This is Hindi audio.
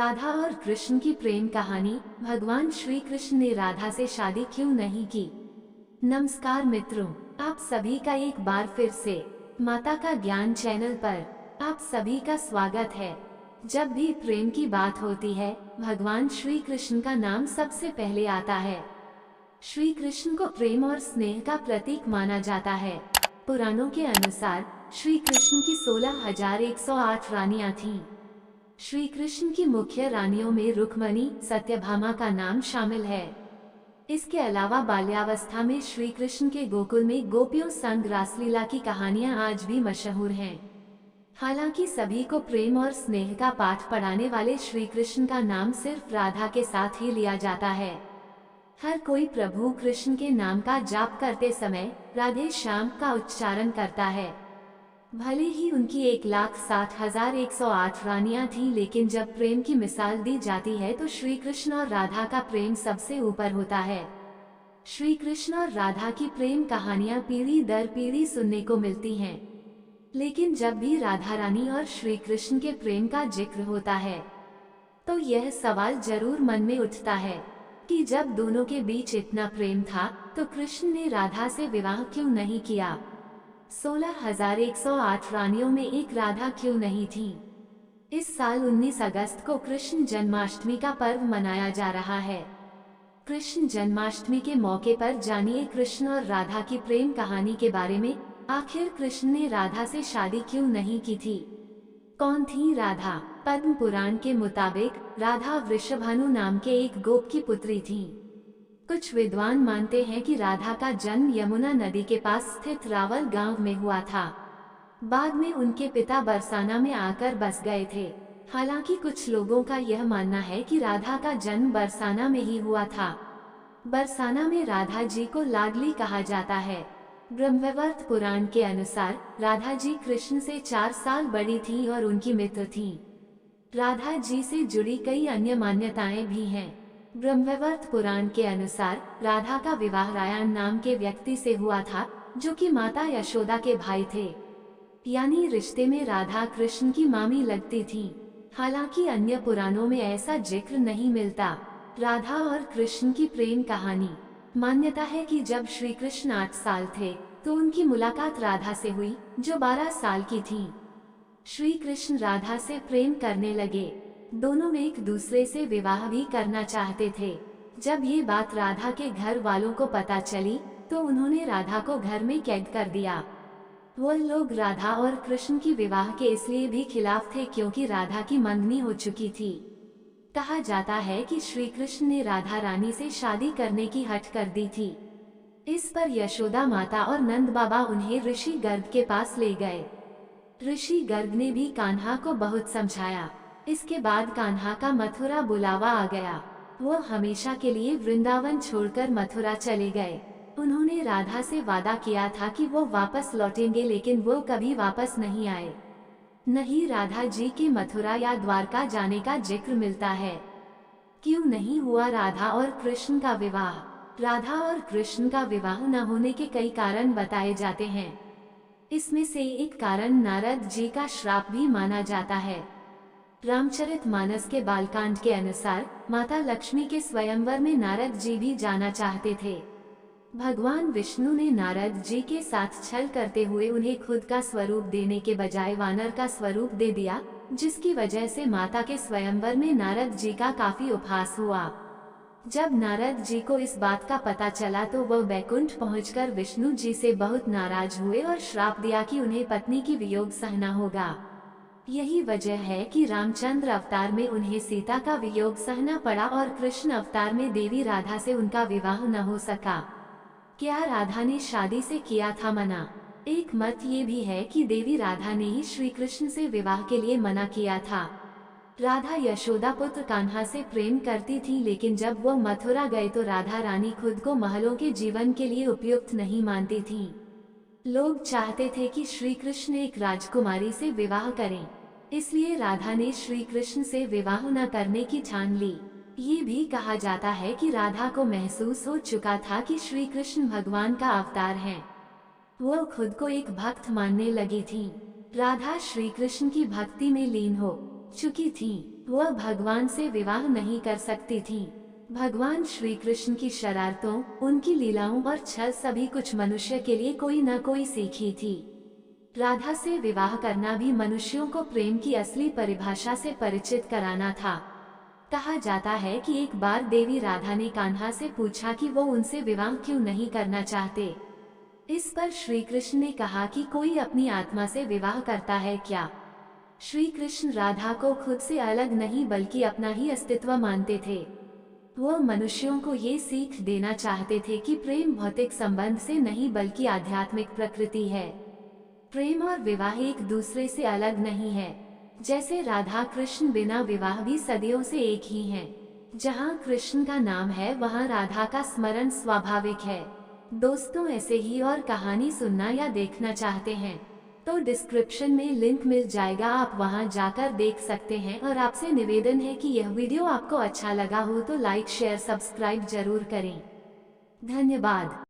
राधा और कृष्ण की प्रेम कहानी। भगवान श्री कृष्ण ने राधा से शादी क्यों नहीं की। नमस्कार मित्रों, आप सभी का एक बार फिर से माता का ज्ञान चैनल पर आप सभी का स्वागत है। जब भी प्रेम की बात होती है, भगवान श्री कृष्ण का नाम सबसे पहले आता है। श्री कृष्ण को प्रेम और स्नेह का प्रतीक माना जाता है। पुराणों के अनुसार श्री कृष्ण की 16,108 रानियां थीं। श्री कृष्ण की मुख्य रानियों में रुक्मणी, सत्यभामा का नाम शामिल है। इसके अलावा बाल्यावस्था में श्री कृष्ण के गोकुल में गोपियों संग रासलीला की कहानियां आज भी मशहूर हैं। हालांकि सभी को प्रेम और स्नेह का पाठ पढ़ाने वाले श्री कृष्ण का नाम सिर्फ राधा के साथ ही लिया जाता है। हर कोई प्रभु कृष्ण के नाम का जाप करते समय राधे श्याम का उच्चारण करता है। भले ही उनकी 1,60,108 रानियां थीं, लेकिन जब प्रेम की मिसाल दी जाती है तो श्री कृष्ण और राधा का प्रेम सबसे ऊपर होता है। श्री कृष्ण और राधा की प्रेम कहानियां पीढ़ी दर पीढ़ी सुनने को मिलती हैं। लेकिन जब भी राधा रानी और श्री कृष्ण के प्रेम का जिक्र होता है तो यह सवाल जरूर मन में उठता है कि जब दोनों के बीच इतना प्रेम था तो कृष्ण ने राधा से विवाह क्यों नहीं किया। 16,108 रानियों में एक राधा क्यों नहीं थी। इस साल 19 अगस्त को कृष्ण जन्माष्टमी का पर्व मनाया जा रहा है। कृष्ण जन्माष्टमी के मौके पर जानिए कृष्ण और राधा की प्रेम कहानी के बारे में। आखिर कृष्ण ने राधा से शादी क्यों नहीं की थी। कौन थी राधा। पद्म पुराण के मुताबिक राधा वृषभानु नाम के एक गोप की पुत्री थी। कुछ विद्वान मानते हैं कि राधा का जन्म यमुना नदी के पास स्थित रावल गांव में हुआ था। बाद में उनके पिता बरसाना में आकर बस गए थे। हालांकि कुछ लोगों का यह मानना है कि राधा का जन्म बरसाना में ही हुआ था। बरसाना में राधा जी को लाडली कहा जाता है। ब्रह्मवैवर्त पुराण के अनुसार राधा जी कृष्ण से 4 साल बड़ी थीं और उनकी मित्र थीं। राधा जी से जुड़ी कई अन्य मान्यताएं भी हैं। ब्रह्मवैवर्त पुराण के अनुसार राधा का विवाह रायन नाम के व्यक्ति से हुआ था, जो कि माता यशोदा के भाई थे। यानी रिश्ते में राधा कृष्ण की मामी लगती थी। हालांकि अन्य पुराणों में ऐसा जिक्र नहीं मिलता। राधा और कृष्ण की प्रेम कहानी। मान्यता है कि जब श्री कृष्ण 8 साल थे तो उनकी मुलाकात राधा से हुई, जो 12 साल की थी। श्री कृष्ण राधा से प्रेम करने लगे। दोनों एक दूसरे से विवाह भी करना चाहते थे। जब ये बात राधा के घर वालों को पता चली तो उन्होंने राधा को घर में कैद कर दिया। वो लोग राधा और कृष्ण की विवाह के इसलिए भी खिलाफ थे क्योंकि राधा की मंगनी हो चुकी थी। कहा जाता है कि श्री कृष्ण ने राधा रानी से शादी करने की हठ कर दी थी। इस पर यशोदा माता और नंद बाबा उन्हें ऋषि गर्ग के पास ले गए। ऋषि गर्ग ने भी कान्हा को बहुत समझाया। इसके बाद कान्हा का मथुरा बुलावा आ गया। वो हमेशा के लिए वृंदावन छोड़कर मथुरा चले गए। उन्होंने राधा से वादा किया था कि वो वापस लौटेंगे, लेकिन वो कभी वापस नहीं आए। नहीं राधा जी के मथुरा या द्वारका जाने का जिक्र मिलता है। क्यों नहीं हुआ राधा और कृष्ण का विवाह। राधा और कृष्ण का विवाह न होने के कई कारण बताए जाते हैं। इसमें से एक कारण नारद जी का श्राप भी माना जाता है। रामचरितमानस के बालकांड के अनुसार माता लक्ष्मी के स्वयंवर में नारद जी भी जाना चाहते थे। भगवान विष्णु ने नारद जी के साथ छल करते हुए उन्हें खुद का स्वरूप देने के बजाय वानर का स्वरूप दे दिया, जिसकी वजह से माता के स्वयंवर में नारद जी का काफी उपहास हुआ। जब नारद जी को इस बात का पता चला तो वह बैकुंठ पहुंचकर विष्णु जी से बहुत नाराज हुए और श्राप दिया कि उन्हें पत्नी की वियोग सहना होगा। यही वजह है कि रामचंद्र अवतार में उन्हें सीता का वियोग सहना पड़ा और कृष्ण अवतार में देवी राधा से उनका विवाह न हो सका। क्या राधा ने शादी से किया था मना। एक मत ये भी है कि देवी राधा ने ही श्री कृष्ण से विवाह के लिए मना किया था। राधा यशोदा पुत्र कान्हा से प्रेम करती थी, लेकिन जब वो मथुरा गए तो राधा रानी खुद को महलों के जीवन के लिए उपयुक्त नहीं मानती थीं। लोग चाहते थे कि श्री कृष्ण एक राजकुमारी से विवाह करें, इसलिए राधा ने श्री कृष्ण से विवाह न करने की ठान ली। ये भी कहा जाता है कि राधा को महसूस हो चुका था कि श्री कृष्ण भगवान का अवतार हैं। वो खुद को एक भक्त मानने लगी थी। राधा श्री कृष्ण की भक्ति में लीन हो चुकी थी। वह भगवान से विवाह नहीं कर सकती थीं। भगवान श्री कृष्ण की शरारतों, उनकी लीलाओं और छल सभी कुछ मनुष्य के लिए कोई न कोई सीख ही थी। राधा से विवाह करना भी मनुष्यों को प्रेम की असली परिभाषा से परिचित कराना था। कहा जाता है कि एक बार देवी राधा ने कान्हा से पूछा कि वो उनसे विवाह क्यों नहीं करना चाहते। इस पर श्री कृष्ण ने कहा कि कोई अपनी आत्मा से विवाह करता है क्या? श्री कृष्ण राधा को खुद से अलग नहीं बल्कि अपना ही अस्तित्व मानते थे। वो मनुष्यों को ये सीख देना चाहते थे कि प्रेम भौतिक संबंध से नहीं बल्कि आध्यात्मिक प्रकृति है। प्रेम और विवाह एक दूसरे से अलग नहीं है। जैसे राधा कृष्ण बिना विवाह भी सदियों से एक ही हैं। जहाँ कृष्ण का नाम है वहाँ राधा का स्मरण स्वाभाविक है। दोस्तों, ऐसे ही और कहानी सुनना या देखना चाहते हैं तो डिस्क्रिप्शन में लिंक मिल जाएगा, आप वहां जाकर देख सकते हैं। और आपसे निवेदन है कि यह वीडियो आपको अच्छा लगा हो तो लाइक शेयर सब्सक्राइब जरूर करें। धन्यवाद।